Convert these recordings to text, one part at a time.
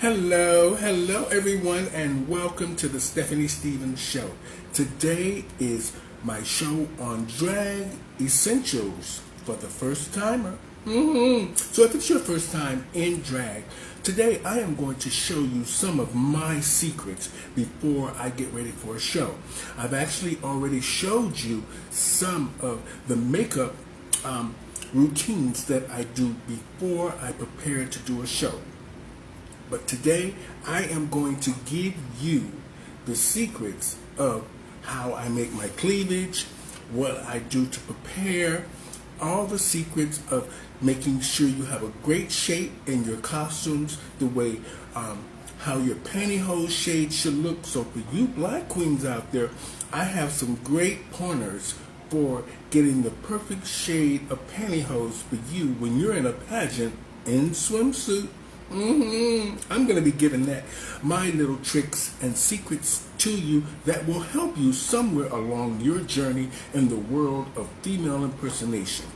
Hello everyone, and welcome to the Stephanie Stevens Show. Today is my show on drag essentials for the first timer. So if it's your first time in drag, today I am going to show you some of my secrets before I get ready for a show. I've actually already showed you some of the makeup routines that I do before I prepare to do a show. But today, I am going to give you the secrets of how I make my cleavage, what I do to prepare, all the secrets of making sure you have a great shape in your costumes, the way how your pantyhose shade should look. So for you black queens out there, I have some great pointers for getting the perfect shade of pantyhose for you when you're in a pageant in swimsuit. I'm going to be giving my little tricks and secrets to you that will help you somewhere along your journey in the world of female impersonation,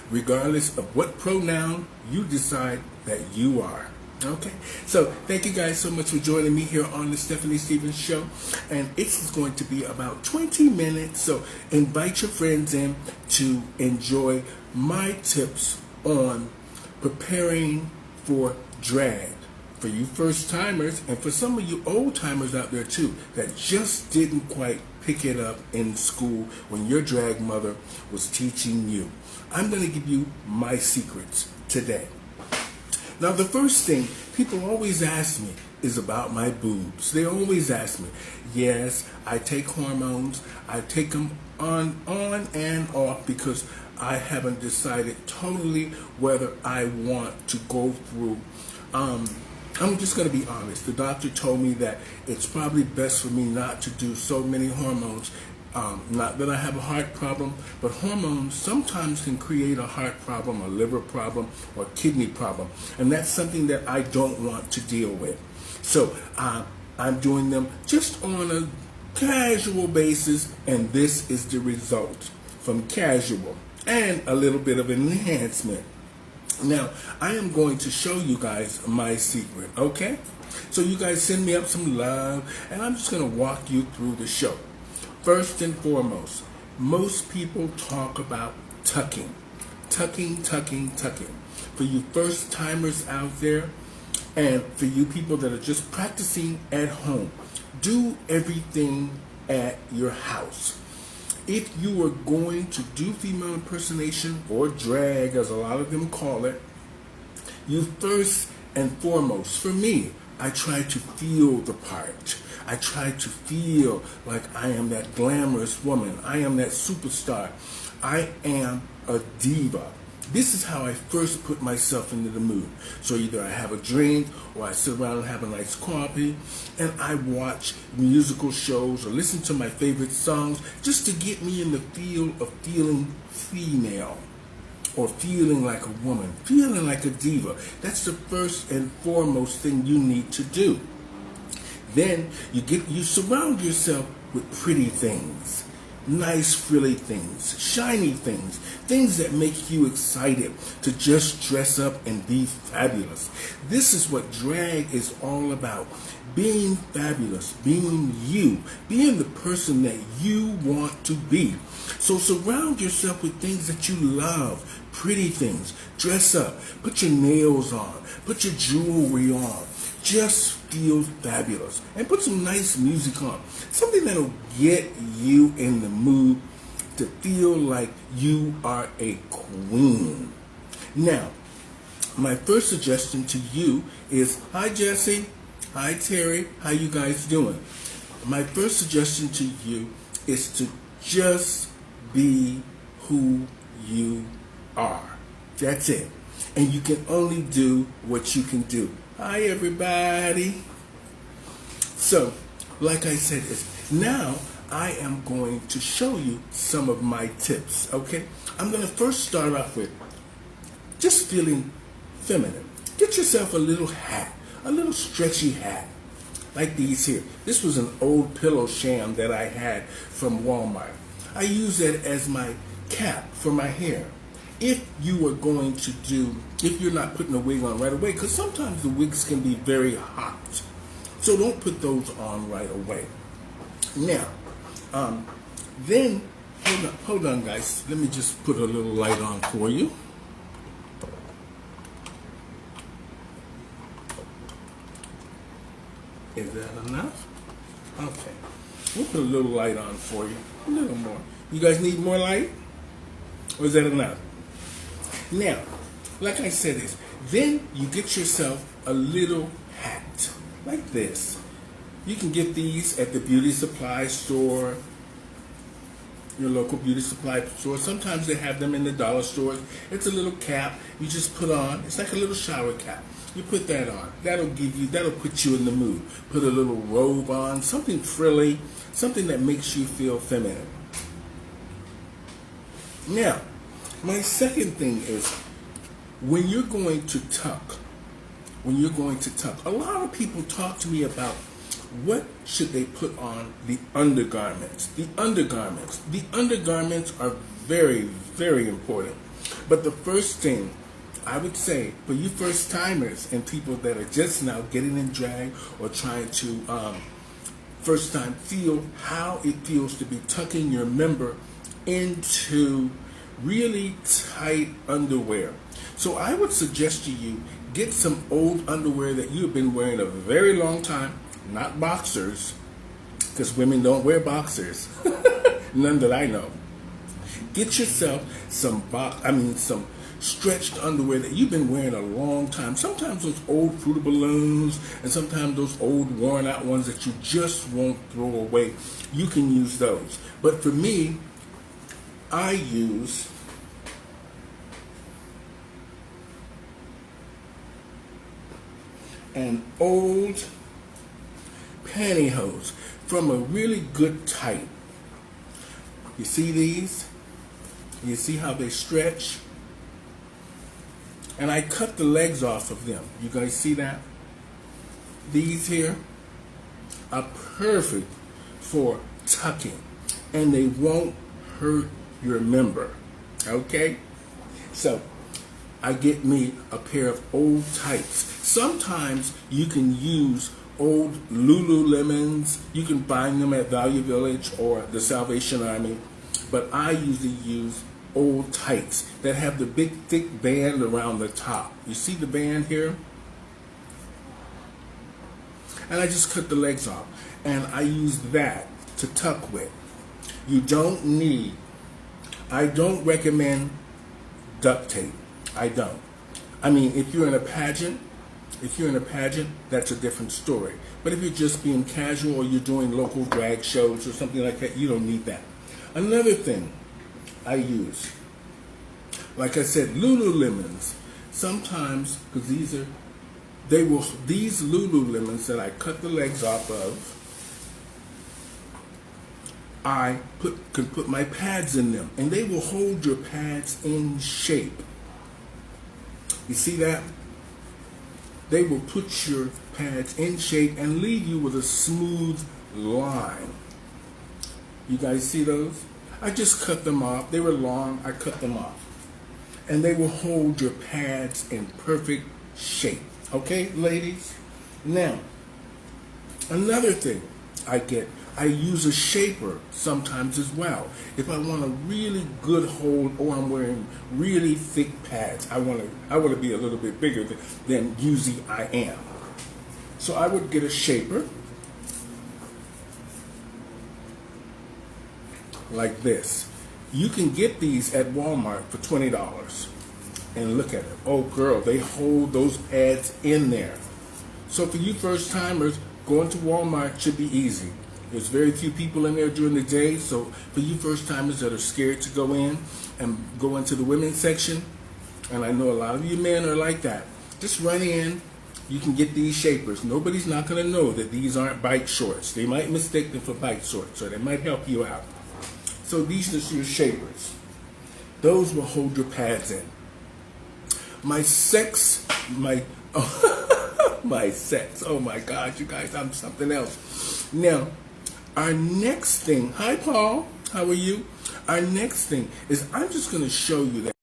regardless of what pronoun you decide that you are. Okay, so thank you guys so much for joining me here on the Stephanie Stevens Show, and it's going to be about 20 minutes, so invite your friends in to enjoy my tips on preparing for drag, for you first timers, and for some of you old timers out there too that just didn't quite pick it up in school when your drag mother was teaching you. I'm going to give you my secrets today. Now, the first thing people always ask me is about my boobs. They always ask me. Yes, I take hormones. I take them on and off because I haven't decided totally whether I want to go through. I'm just going to be honest. The doctor told me that it's probably best for me not to do so many hormones. Not that I have a heart problem, but hormones sometimes can create a heart problem, a liver problem, or kidney problem. And that's something that I don't want to deal with. So I'm doing them just on a casual basis, and this is the result from casual and a little bit of an enhancement. Now, I am going to show you guys my secret, okay? So you guys send me up some love, and I'm just going to walk you through the show. First and foremost, most people talk about tucking. Tucking. For you first timers out there, and for you people that are just practicing at home, do everything at your house. If you are going to do female impersonation or drag, as a lot of them call it, you first and foremost, for me, I try to feel the part. I try to feel like I am that glamorous woman. I am that superstar. I am a diva. This is how I first put myself into the mood. So either I have a drink or I sit around and have a nice coffee and I watch musical shows or listen to my favorite songs just to get me in the feel of feeling female or feeling like a woman, feeling like a diva. That's the first and foremost thing you need to do. Then you surround yourself with pretty things. Nice frilly things, shiny things, things that make you excited to just dress up and be fabulous. This is what drag is all about. Being fabulous, being you, being the person that you want to be. So surround yourself with things that you love, pretty things. Dress up, put your nails on, put your jewelry on. Just feel fabulous. And put some nice music on. Something that'll get you in the mood to feel like you are a queen. Now, my first suggestion to you is, hi Jesse, hi Terry, how you guys doing? My first suggestion to you is to just be who you are. That's it. And you can only do what you can do. Hi everybody. So, like I said, now I am going to show you some of my tips, okay? I'm going to first start off with just feeling feminine. Get yourself a little hat, a little stretchy hat, like these here. This was an old pillow sham that I had from Walmart. I use that as my cap for my hair. if you are going to do, if you're not putting a wig on right away, because sometimes the wigs can be very hot. So don't put those on right away. Now, then, hold on guys, let me just put a little light on for you. Is that enough? Okay. We'll put a little light on for you. A little more. You guys need more light? Or is that enough? Now, like I said this, then you get yourself a little hat. Like this. You can get these at the beauty supply store, your local beauty supply store. Sometimes they have them in the dollar stores. It's a little cap you just put on. It's like a little shower cap. You put that on. That'll put you in the mood. Put a little robe on, something frilly, something that makes you feel feminine. Now, my second thing is when you're going to tuck, a lot of people talk to me about what should they put on the undergarments. The undergarments are very, very important. But the first thing I would say for you first timers and people that are just now getting in drag or trying to first time feel how it feels to be tucking your member into really tight underwear. So I would suggest to you get some old underwear that you've been wearing a very long time, not boxers, because women don't wear boxers, none that I know. Get yourself some stretched underwear that you've been wearing a long time. Sometimes those old Fruit Balloons and sometimes those old worn out ones that you just won't throw away. You can use those. But for me, I use an old pantyhose from a really good type. You see these? You see how they stretch? And I cut the legs off of them. You guys see that? These here are perfect for tucking, and they won't hurt your member. Okay? So I get me a pair of old tights. Sometimes you can use old Lululemons. You can find them at Value Village or the Salvation Army. But I usually use old tights that have the big thick band around the top. You see the band here? And I just cut the legs off. And I use that to tuck with. You don't need, I don't recommend duct tape. I don't. I mean, if you're in a pageant, that's a different story. But if you're just being casual or you're doing local drag shows or something like that, you don't need that. Another thing I use, like I said, Lululemons. Sometimes, because these Lululemons that I cut the legs off of, I can put my pads in them, and they will hold your pads in shape. You see that? They will put your pads in shape and leave you with a smooth line. You guys see those? I just cut them off. They were long. I cut them off. And they will hold your pads in perfect shape. Okay, ladies? Now, another thing I use a shaper sometimes as well. If I want a really good hold or I'm wearing really thick pads, I want to be a little bit bigger than usually I am. So I would get a shaper like this. You can get these at Walmart for $20. And look at it. Oh girl, they hold those pads in there. So for you first timers, going to Walmart should be easy. There's very few people in there during the day, so for you first timers that are scared to go in and go into the women's section, and I know a lot of you men are like that, just run in. You can get these shapers. Nobody's not going to know that these aren't bike shorts. They might mistake them for bike shorts, so they might help you out. So these are your shapers. Those will hold your pads in. My sex, oh my God, you guys, I'm something else. Now, our next thing, hi Paul, how are you? Our next thing is I'm just going to show you that